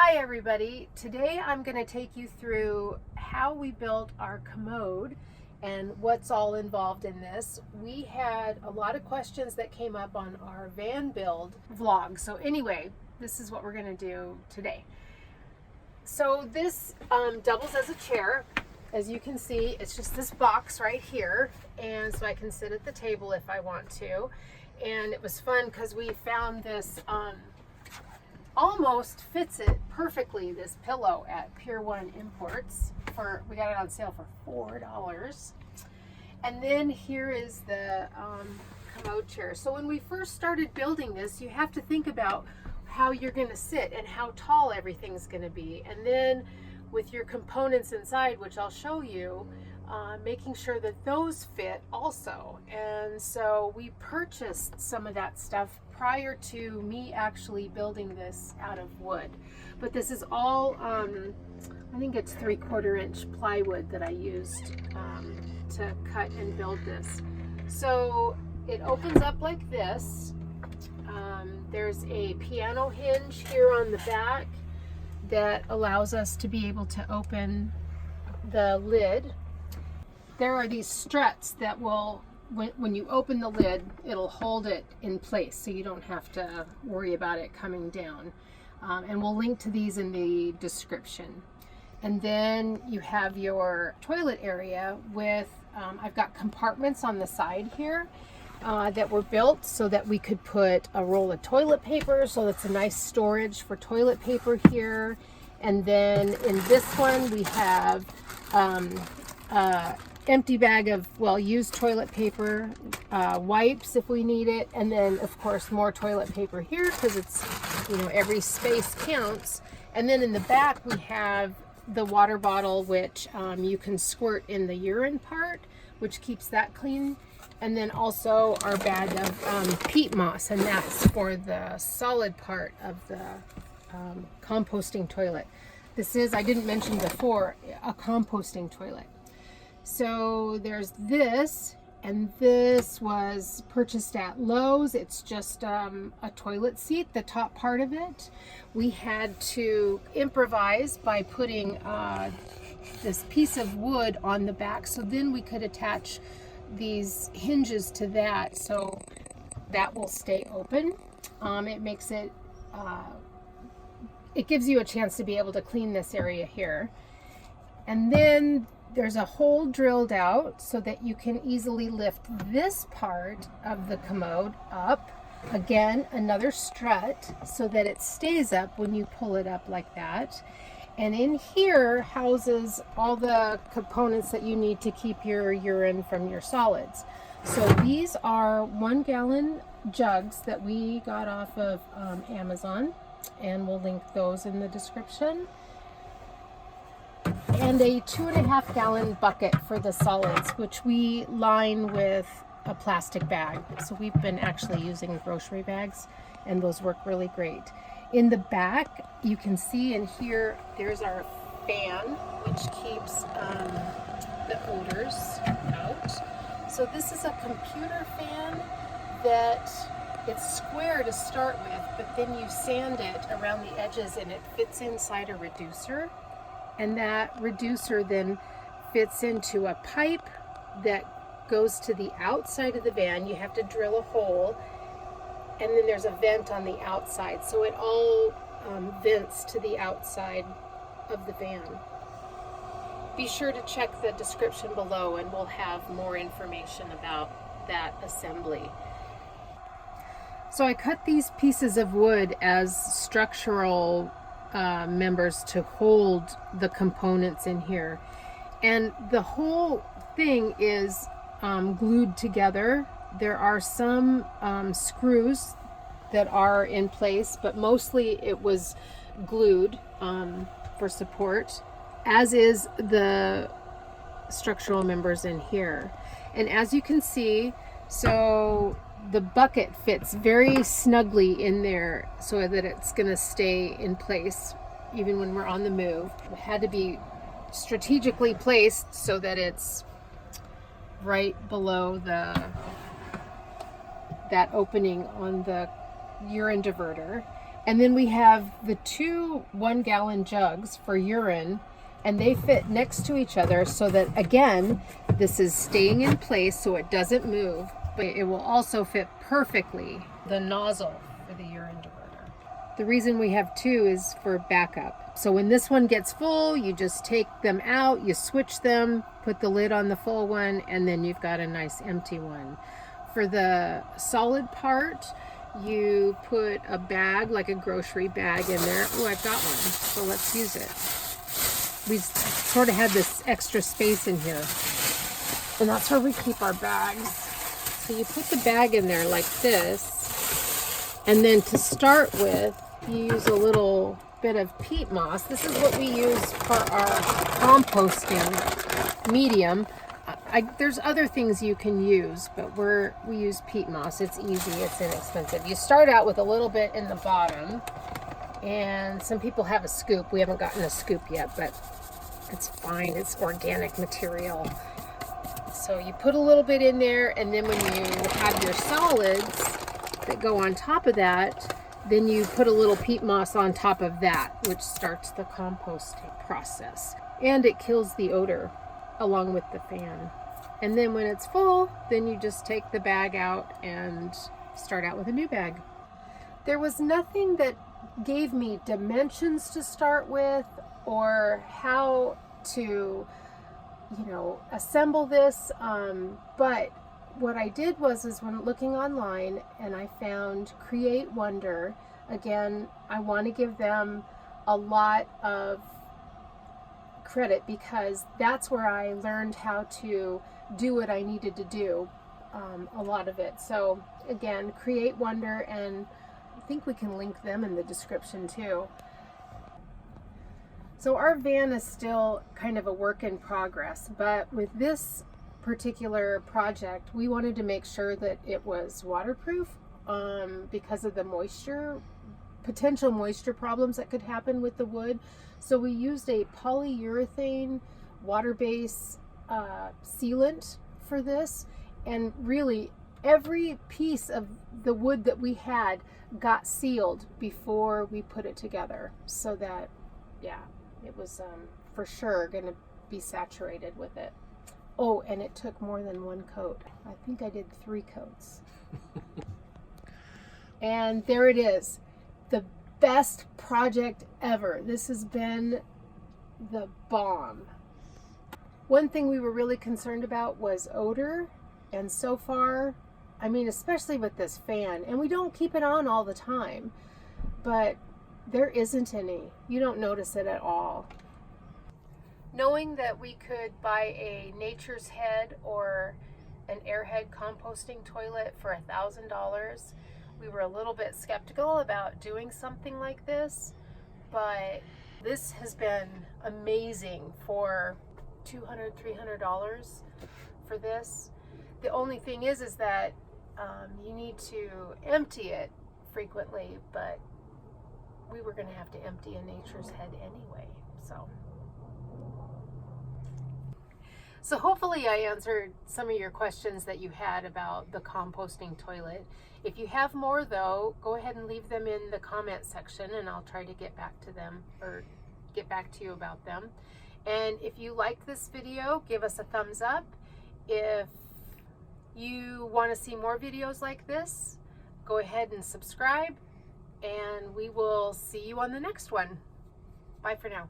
Hi everybody, today I'm going to take you through how we built our commode and what's all involved in this. We had a lot of questions that came up on our van build vlog. So anyway, this is what we're going to do today. So this doubles as a chair. As you can see, it's just this box right here, and so I can sit at the table if I want to. And it was fun because we found this almost fits it perfectly, this pillow at Pier 1 Imports. We got it on sale for $4. And then here is the commode chair. So when we first started building this, you have to think about how you're going to sit and how tall everything's going to be. And then with your components inside, which I'll show you, making sure that those fit also. And so we purchased some of that stuff prior to me actually building this out of wood. But this is all, I think it's 3/4 inch plywood that I used to cut and build this. So it opens up like this. There's a piano hinge here on the back that allows us to be able to open the lid. There are these struts that will, when you open the lid, it'll hold it in place so you don't have to worry about it coming down. And we'll link to these in the description. And then you have your toilet area with, I've got compartments on the side here that were built so that we could put a roll of toilet paper, so that's a nice storage for toilet paper here. And then in this one we have empty bag of, well, used toilet paper, wipes if we need it, and then of course more toilet paper here because it's, you know, every space counts. And then in the back we have the water bottle, which you can squirt in the urine part, which keeps that clean. And then also our bag of peat moss, and that's for the solid part of the composting toilet. This is, I didn't mention before, a composting toilet. So there's this, and this was purchased at Lowe's. It's just a toilet seat, the top part of it. We had to improvise by putting this piece of wood on the back, so then we could attach these hinges to that so that will stay open. It makes it, it gives you a chance to be able to clean this area here. And then there's a hole drilled out so that you can easily lift this part of the commode up. Again, another strut so that it stays up when you pull it up like that. And in here houses all the components that you need to keep your urine from your solids. So these are 1 gallon jugs that we got off of Amazon, and we'll link those in the description. And a 2.5 gallon bucket for the solids, which we line with a plastic bag. So we've been actually using grocery bags, and those work really great. In the back, you can see in here, there's our fan, which keeps the odors out. So this is a computer fan that it's square to start with, but then you sand it around the edges and it fits inside a reducer. And that reducer then fits into a pipe that goes to the outside of the van. You have to drill a hole, and then there's a vent on the outside. So it all vents to the outside of the van. Be sure to check the description below and we'll have more information about that assembly. So I cut these pieces of wood as structural members to hold the components in here. And the whole thing is glued together. There are some screws that are in place, but mostly it was glued for support, as is the structural members in here. And as you can see, so the bucket fits very snugly in there so that it's going to stay in place even when we're on the move. It had to be strategically placed so that it's right below that opening on the urine diverter. And then we have the 2 1-gallon jugs for urine, and they fit next to each other so that, again, this is staying in place so it doesn't move, but it will also fit perfectly the nozzle for the urine diverter. The reason we have 2 is for backup. So when this one gets full, you just take them out, you switch them, put the lid on the full one, and then you've got a nice empty one. For the solid part, you put a bag, like a grocery bag in there. Oh, I've got one, so let's use it. We sort of had this extra space in here, and that's where we keep our bags. So you put the bag in there like this, and then to start with, you use a little bit of peat moss. This is what we use for our composting medium. There's other things you can use, but we use peat moss. It's easy, it's inexpensive. You start out with a little bit in the bottom, and some people have a scoop. We haven't gotten a scoop yet, but it's fine. It's organic material. So you put a little bit in there, and then when you have your solids that go on top of that, then you put a little peat moss on top of that, which starts the composting process. And it kills the odor along with the fan. And then when it's full, then you just take the bag out and start out with a new bag. There was nothing that gave me dimensions to start with or how to, assemble this. But what I did was when looking online, and I found Create Wonder. Again, I want to give them a lot of credit because that's where I learned how to do what I needed to do, a lot of it. So again, Create Wonder, and I think we can link them in the description too. So our van is still kind of a work in progress, but with this particular project, we wanted to make sure that it was waterproof because of the potential moisture problems that could happen with the wood. So we used a polyurethane water-based sealant for this, and really every piece of the wood that we had got sealed before we put it together, so that it was for sure going to be saturated with it. Oh, and it took more than 1 coat. I think I did 3 coats. And there it is, the best project ever. This has been the bomb. One thing we were really concerned about was odor, and so far, especially with this fan, and we don't keep it on all the time, but there isn't any. You don't notice it at all. Knowing that we could buy a Nature's Head or an Airhead composting toilet for $1,000, we were a little bit skeptical about doing something like this, but this has been amazing for $200, $300 for this. The only thing is that you need to empty it frequently, but we were going to have to empty a Nature's Head anyway. So hopefully I answered some of your questions that you had about the composting toilet. If you have more though, go ahead and leave them in the comment section, and I'll try to get back to them or get back to you about them. And if you liked this video, give us a thumbs up. If you want to see more videos like this, go ahead and subscribe, and we will see you on the next one. Bye for now.